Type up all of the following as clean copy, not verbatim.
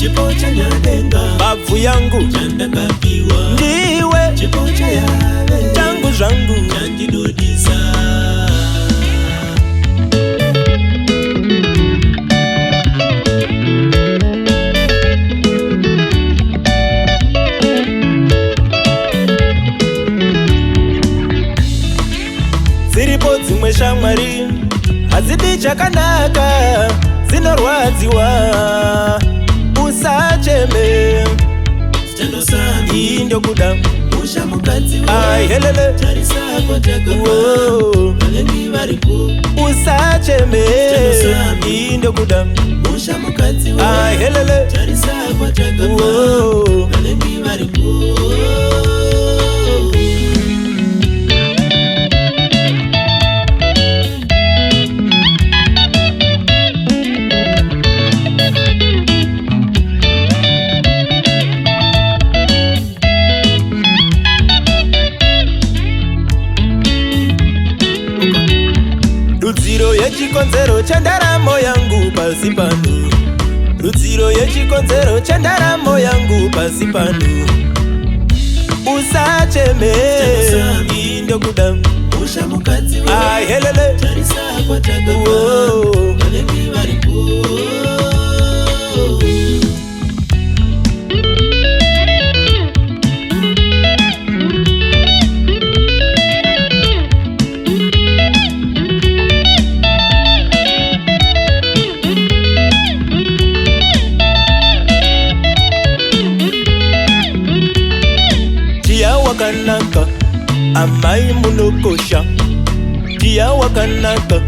chipo cha nyadenga, bavu yangu chandakapiwa, ndiwe chipo cha yave, changu zvangu chandinodisa. Ziripo dzimwe shamwari hadzidi chakanaka, dzinorwadziwa. Usacheme iyi ndokuda ai helele usacheme iyi ndokuda ai helele rudziro yechikonzero chandaramo yangu pasi pano, rudziro yechikonzero chandaramo yangu pasi pano. Usacheme iyi ndokuda ai helele wakanaka amai munokosha, tia wakanaka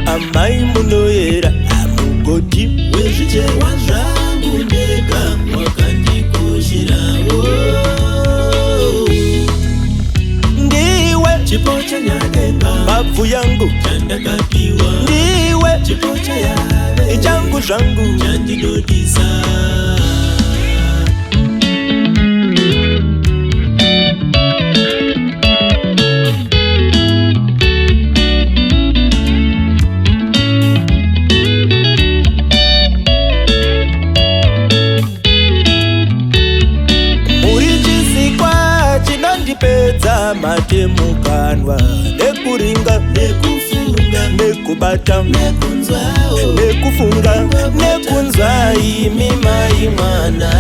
amai munoyera amugoti wezvicherwa zvangu ndega wakandikosherawo. Ndiwe chipo cha nyadenga, bavu yangu chandakapiwa, ndiwe chipo cha yave, changu zvangu chandinodisa. pedza matemukanwa nekuringa nekufunga nekubata nekunzwawo nekufunga nekunzwa imi mai mwana.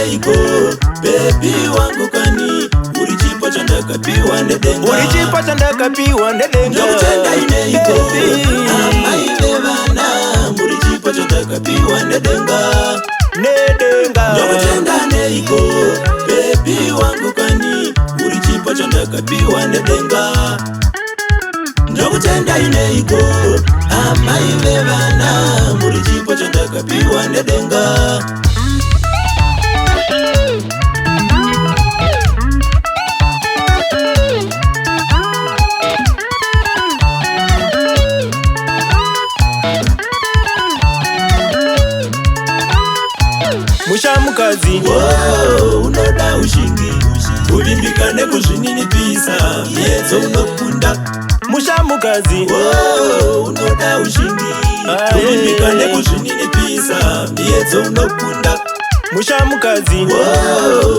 ineiko bebi wangu kani uri chipo chandakapiwa nedenga uri chipo chandakapiwa nedenga ndokutenda ineiko amai vevana muri chipo chandakapiwa nedenga ndokutenda neiko bebi wangu kani uri chipo chandakapiwa nedenga ndokutenda ineiko amai vevana muri chipo chandakapiwa nedenga mushamukazi unoda ushingi uvimbikane kuzvininipisa miedzo unokunda mushamukazi unoda ushingi uvimbikane kuzvininipisa miedzo unokunda mushamukazi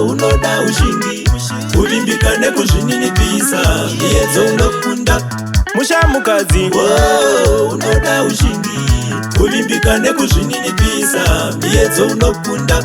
unoda ushingi uvimbikane kuzvininipisa miedzo unokunda mushamukazi unoda ushingi uvimbikane kuzvininipisa miedzo unokunda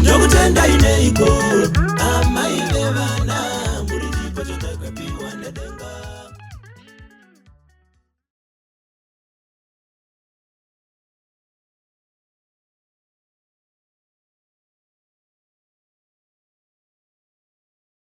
ndokutenda ineiko amai vevana